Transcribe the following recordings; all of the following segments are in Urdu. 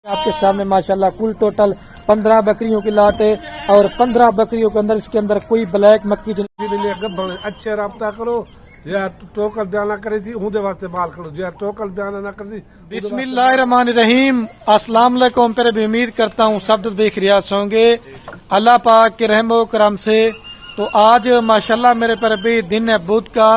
آپ کے سامنے ماشاءاللہ کل ٹوٹل 15 بکریوں کی لاٹ ہے اور 15 بکریوں کے اندر اس کے اندر کوئی بلیک مکی اچھے رابطہ کرو یا ٹوکل بیان نہ کرے تھی ہوں دے واسطے مال کرو یا ٹوکل بیان نہ کر دی. بسم اللہ الرحمن الرحیم. السلام علیکم. پھر بھی امید کرتا ہوں سب دیکھ ریاض ہوں گے اللہ پاک کے رحم و کرم سے. تو آج ماشاءاللہ میرے پر بھی دن ہے بدھ کا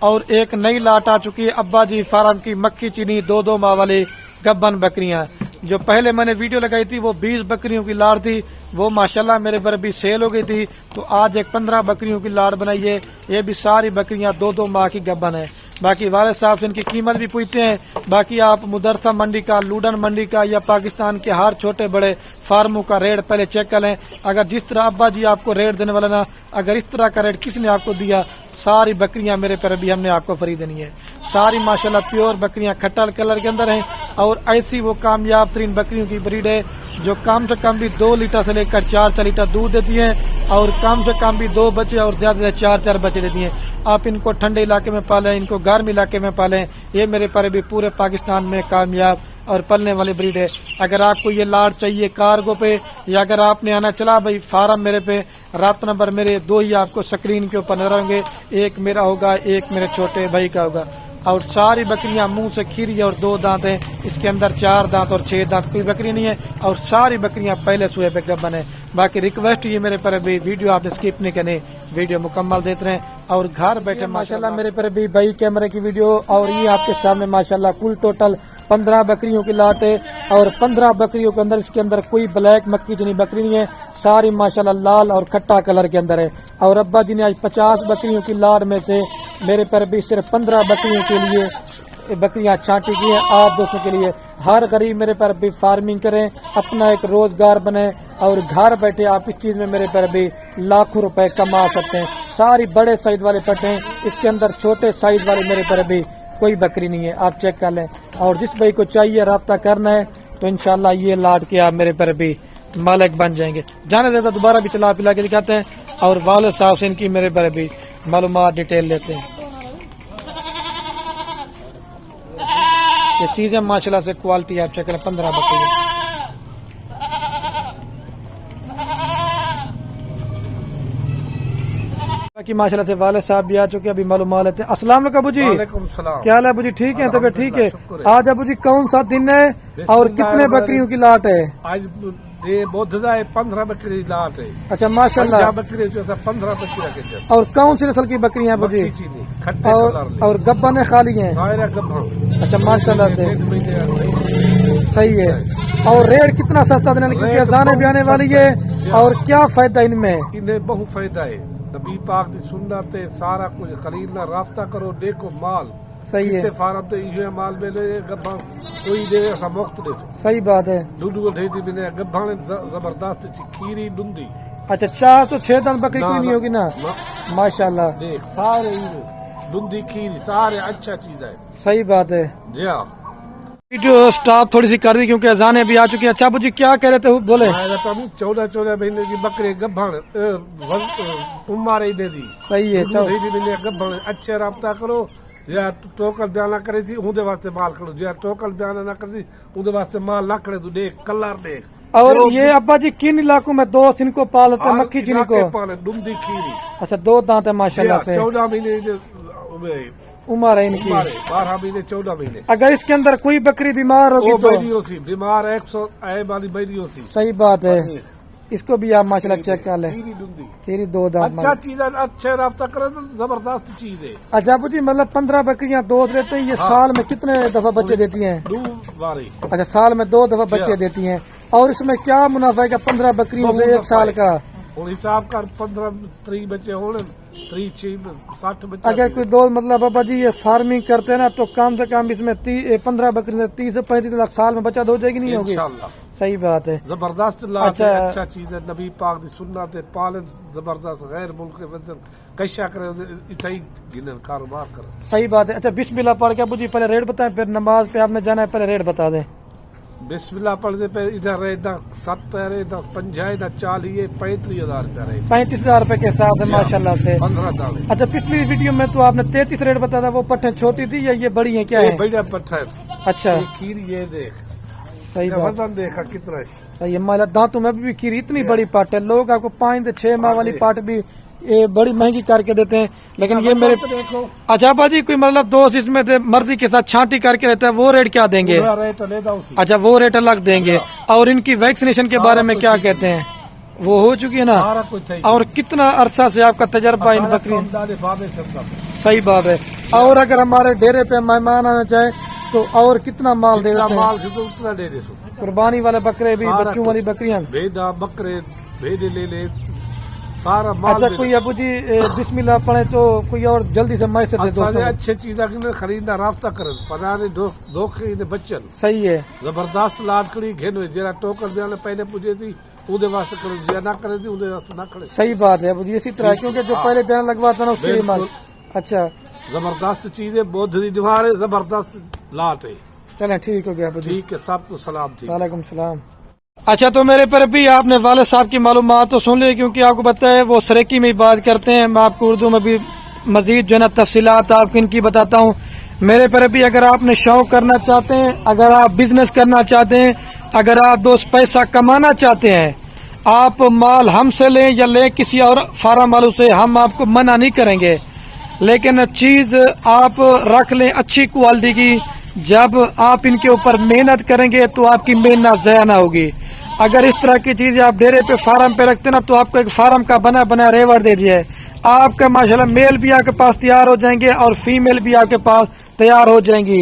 اور ایک نئی لاٹ آ چکی ہے ابا جی فارم کی مکھی چینی 2 ماہ والی گبن بکریاں. جو پہلے میں نے ویڈیو لگائی تھی وہ 20 بکریوں کی لاٹ تھی, وہ ماشاءاللہ میرے پر بھی سیل ہو گئی تھی. تو آج ایک 15 بکریوں کی لاٹ بنائی ہے. یہ بھی ساری بکریاں 2 ماہ کی گبن ہے. باقی والد صاحب سے ان کی قیمت بھی پوچھتے ہیں. باقی آپ مدرسہ منڈی کا, لوڈن منڈی کا یا پاکستان کے ہر چھوٹے بڑے فارموں کا ریٹ پہلے چیک کر لیں. اگر جس طرح ابا جی آپ کو ریٹ دینے والا نا, اگر اس طرح کا ریٹ کس نے آپ کو دیا, ساری بکریاں میرے پر بھی ہم نے آپ کو فری دینی ہے. ساری ماشاءاللہ پیور بکریاں کھٹل کلر کے اندر ہیں اور ایسی وہ کامیاب ترین بکریوں کی بریڈ ہے جو کم سے کم بھی 2 لیٹر سے لے کر 4 لیٹر دودھ دیتی ہیں اور کم سے کم بھی 2 بچے اور زیادہ سے 4 بچے دیتی ہیں. آپ ان کو ٹھنڈے علاقے میں پالیں, ان کو گرم علاقے میں پالیں. یہ میرے پر بھی پورے پاکستان میں کامیاب اور پلنے والی بریڈ ہے. اگر آپ کو یہ لاٹ چاہیے کارگو پہ یا اگر آپ نے آنا چلا بھائی فارم میرے پہ, رابطہ نمبر میرے 2 ہی آپ کو سکرین کے اوپر نظر ہوں گے. ایک میرا ہوگا, ایک میرے چھوٹے بھائی کا ہوگا. اور ساری بکریاں منہ سے کھیری اور 2 دانت ہیں. اس کے اندر 4 دانت اور 6 دانت کوئی بکری نہیں ہے اور ساری بکریاں پہلے سوئے پہ گبن ہے. باقی ریکویسٹ یہ میرے پر بھی ویڈیو آپ نے اسکپ نہیں کرنے, ویڈیو مکمل دیتے رہیں اور گھر بیٹھے ماشاءاللہ میرے پر بھی بھائی کیمرے کی ویڈیو. اور یہ آپ کے سامنے ماشاءاللہ کل ٹوٹل 15 بکریوں کی لاٹ ہے اور 15 بکریوں کے اندر اس کے اندر کوئی بلیک مکی چینی بکری نہیں ہے. ساری ماشاءاللہ لال اور کھٹا کلر کے اندر ہے. اور ابا جی نے آج 50 بکریوں کی لاٹ میں سے میرے پر بھی صرف 15 بکریوں کے لیے بکریاں چھانٹی کی ہیں آپ دوستوں کے لیے. ہر غریب میرے پر بھی فارمنگ کریں, اپنا ایک روزگار بنے اور گھر بیٹھے آپ اس چیز میں میرے پر بھی لاکھوں روپے کما سکتے ہیں. ساری بڑے سائز والے پٹے ہیں, اس کے اندر چھوٹے سائز والے میرے پر بھی کوئی بکری نہیں ہے. آپ چیک کر لیں اور جس بھائی کو چاہیے رابطہ کرنا ہے تو انشاءاللہ یہ لاٹ کے آپ میرے پر بھی مالک بن جائیں گے. جانے دیتا دوبارہ بھی چلا پلا کے دکھاتے ہیں اور والد صاحب سے ان کی میرے پر بھی معلومات ڈیٹیل لیتے ہیں. یہ چیزیں ماشاءاللہ سے کوالٹی آپ چیک کریں. 15 بکری کی ماشاءاللہ سے والد صاحب بھی آ چکے, ابھی معلومات لیتے ہیں. السلام علیکم ابو جی. وعلیکم السلام. کیا حال ہے ابو جی, ٹھیک ہے, طبیعت ٹھیک ہے. آج ابو جی کون سا دن ہے اور کتنے بکریوں کی لاٹ ہے؟ آج یہ بدھ ہے 15 بکری لاٹ ہے. اچھا ماشاءاللہ. بکری 15 بکری رکھے اور کون سی نسل کی بکریاں ابو جی؟ اور گبن خالی ہیں؟ اچھا ماشاءاللہ سے صحیح ہے. اور ریٹ کتنا سستا دینا کیونکہ اذانیں بھی آنے والی ہے اور کیا فائدہ ان میں؟ انہیں بہت فائدہ ہے. نبی پاک کی سنت ہے, سارا کچھ خریدنا, رابطہ کرو, دیکھو مال صحیح ہے. فارم تو یہ مال میں لے گبھا کوئی دے ایسا مفت دے سو. صحیح بات ہے. ڈوڈو ڈھیتی میں گبھا زبردست کھیری ڈندی. اچھا 4 تو 6 دن بکری کوئی نہیں ہوگی نا ماشاءاللہ. دیکھ سارے ڈندی کھیری سارے اچھا چیز ہے. صحیح بات ہے. جی ہاں ویڈیو سٹاپ تھوڑی سی کر دی کیونکہ اذانیں بھی آ چکی ہیں. اچھا ابو جی کیا کہہ رہے تھے بولے؟ 14 مہینے کی بکرے گبھن عمر دے دی. صحیح ہے. گبھن اچھے رابطہ کرو یا ٹوکل بیان نہ کرے تھی ہوں دے واسطے مال کرو یا ٹوکل بیان نہ کر دی ہوں دے واسطے مال نہ کرے. تو دیکھ کلر دیکھ. اور یہ ابا جی کن علاقوں میں دوست ان کو پالتے ہیں مکھی چینی کو؟ ڈمدی کھیری. اچھا 2 دانت ہے ماشاءاللہ سے. 14 مہینے عمر ہے ان کی. 12 مہینے 14 مہینے. اگر اس کے اندر کوئی بکری بیمار ہوگی تو بیمار 100 والی بیری ہو سی. صحیح بات ہے. اس کو بھی آپ ماشاءاللہ چیک کر لیں. تیری 2 دانت اچھا چیز ہے, اچھے رابطہ کرے تو زبردست چیز ہے. اچھا ابو جی مطلب 15 بکریاں دوست لیتے ہیں, یہ سال میں کتنے دفعہ بچے دیتی ہیں؟ 2 باری. اچھا سال میں 2 دفعہ بچے دیتی ہیں. اور اس میں کیا منافع ہے کہ 15 بکریوں سے 1 سال کا اور حساب کر 15 3 بچے ہونے 3 6 60 بچے. اگر کوئی دو مطلب بابا جی یہ فارمنگ کرتے ہیں نا تو کم سے کم اس میں 15 بکری سے 30 سے 35 لاکھ سال میں بچت ہو جائے گی نہیں ہوگی؟ انشاءاللہ. صحیح بات ہے. زبردست لاٹ ہے, اچھا چیز ہے. نبی پاک دی سنت ہے, پالن زبردست. غیر ملک کے اندر کشا کرے اتائی گنن کاروبار کرے. صحیح بات ہے. اچھا بسم اللہ پڑھ کے ابو جی پہلے ریٹ بتائیں, پھر نماز پہ آپ نے جانا ہے, پہلے ریٹ بتا دیں. بسم اللہ پڑھتے پہ ادھر رہے نہ 70 نہ 50 نہ 40 35,000 روپیہ رہے. 35,000 روپے کے ساتھ ہے ماشاءاللہ سے. 15 دانے. اچھا پچھلی ویڈیو میں تو آپ نے 33 ریٹ بتایا تھا, وہ پٹھیں چھوٹی تھی یا یہ بڑی ہیں کیا ہے؟ بڑا پٹھا. اچھا کھیر یہ دیکھ صحیح یہ بات وزن دیکھا کتنا ہے. صحیح ہے مالا دانتوں میں بھی کھیر اتنی بڑی پاٹ ہے لوگ آپ کو 5 سے 6 ماہ والی پاٹ بھی یہ بڑی مہنگی کر کے دیتے ہیں لیکن یہ میرے دیکھو اچھا باجی کوئی مطلب دوست اس میں مرضی کے ساتھ چھانٹی کر کے رہتا ہے وہ ریٹ کیا دیں گے ریٹ لے دا اسی. اچھا وہ ریٹ الگ دیں گے اور ان کی ویکسینیشن کے بارے میں کیا کہتے ہیں وہ ہو چکی ہے نا سارا کچھ ہے. اور کتنا عرصہ سے آپ کا تجربہ ان بکری بابے سے صحیح بات ہے اور اگر ہمارے ڈیرے پہ مہمان آنا چاہے تو اور کتنا مال دے دیتے ہیں مال اتنا دے دے سو. قربانی والے بکرے بھی سارا بچوں والی بکریاں بھیڑا بکرے بھیڑے لے لے سارا مال. اچھا کوئی ابو جی بسم اللہ پڑھے تو کوئی اور جلدی سے میسر دے دو اچھے چیزاں خریدنا رابطہ کرن پرانے دھوکے بچن صحیح ہے زبردست لاڈکڑی گھن جا ٹوکر دینے پہلے پوجے تھی اودے واسطے کرے جے نہ کرے تھی اودے واسطے نہ کھڑے. صحیح بات ہے ابو جی اسی طرح کیونکہ جو پہلے بیان لگواتا نا اس کے لیے مال. اچھا زبردست چیز ہے بودھ دی دیوار ہے زبردست لاٹ ہے. چلیں ٹھیک ہو گیا ابو جی ٹھیک ہے سب کو سلام تھی. وعلیکم السلام. اچھا تو میرے پر بھی آپ نے والد صاحب کی معلومات تو سن لی کیونکہ آپ کو پتہ ہے وہ سریکی میں بات کرتے ہیں میں آپ کو اردو میں بھی مزید جو ہے نا تفصیلات آپ ان کی بتاتا ہوں. میرے پر بھی اگر آپ نے شوق کرنا چاہتے ہیں اگر آپ بزنس کرنا چاہتے ہیں اگر آپ دوست پیسہ کمانا چاہتے ہیں آپ مال ہم سے لیں یا لیں کسی اور فارم والوں سے ہم آپ کو منع نہیں کریں گے لیکن چیز آپ رکھ لیں اچھی کوالٹی کی. جب آپ ان کے اوپر محنت کریں گے تو آپ کی محنت ضائع نہ ہوگی. اگر اس طرح کی چیز آپ ڈیرے پہ فارم پہ رکھتے نا تو آپ کو ایک فارم کا بنا ریور دے دیا ہے. آپ کا ماشاءاللہ میل بھی آپ کے پاس تیار ہو جائیں گے اور فیمیل بھی آپ کے پاس تیار ہو جائیں گی.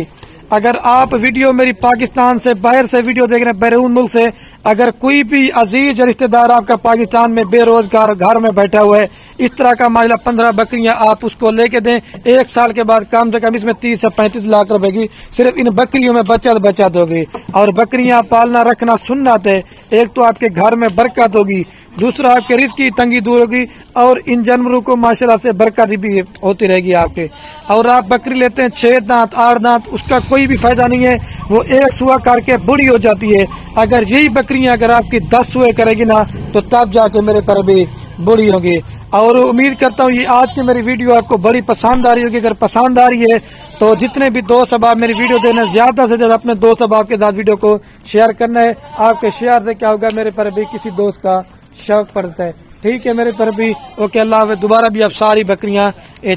اگر آپ ویڈیو میری پاکستان سے باہر سے ویڈیو دیکھ رہے ہیں بیرون ملک سے اگر کوئی بھی عزیز یا رشتہ دار آپ کا پاکستان میں بے روزگار گھر میں بیٹھا ہوا ہے اس طرح کا ماشاءاللہ 15 بکریاں آپ اس کو لے کے دیں 1 سال کے بعد کم سے کم اس میں 30 سے 35 لاکھ روپے کی صرف ان بکریوں میں بچت ہوگی. اور بکریاں پالنا رکھنا سنت ہے. ایک تو آپ کے گھر میں برکت ہوگی دوسرا آپ کے رزق کی تنگی دور ہوگی اور ان جانوروں کو ماشاءاللہ سے برکت بھی ہوتی رہے گی آپ کے. اور آپ بکری لیتے ہیں 6 دانت 8 دانت اس کا کوئی بھی فائدہ نہیں ہے وہ 1 سوا کر کے بڑی ہو جاتی ہے. اگر یہی بکریاں اگر آپ کی 10 سوئے کرے گی نا تو تب جا کے میرے پر بھی بڑی ہوگی. اور امید کرتا ہوں یہ آج کی میری ویڈیو آپ کو بڑی پسند آ رہی ہوگی. اگر پسند آ رہی ہے تو جتنے بھی دوست اب آپ میری ویڈیو دینا زیادہ سے زیادہ اپنے دوست اب آپ کے ساتھ ویڈیو کو شیئر کرنا ہے. آپ کے شیئر سے کیا ہوگا میرے پر بھی کسی دوست کا شوق پڑتا ہے. ٹھیک ہے میرے پر بھی اوکے اللہ حافظ. دوبارہ بھی آپ ساری بکریاں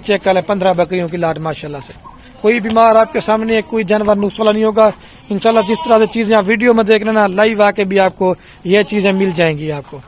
چیک کر لیں 15 بکریوں کی لاٹ ماشاءاللہ سے. کوئی بیمار آپ کے سامنے ہے کوئی جانور نقص والا نہیں ہوگا انشاءاللہ. جس طرح سے چیزیں آپ ویڈیو میں دیکھ لینا لائیو آ کے بھی آپ کو یہ چیزیں مل جائیں گی آپ کو.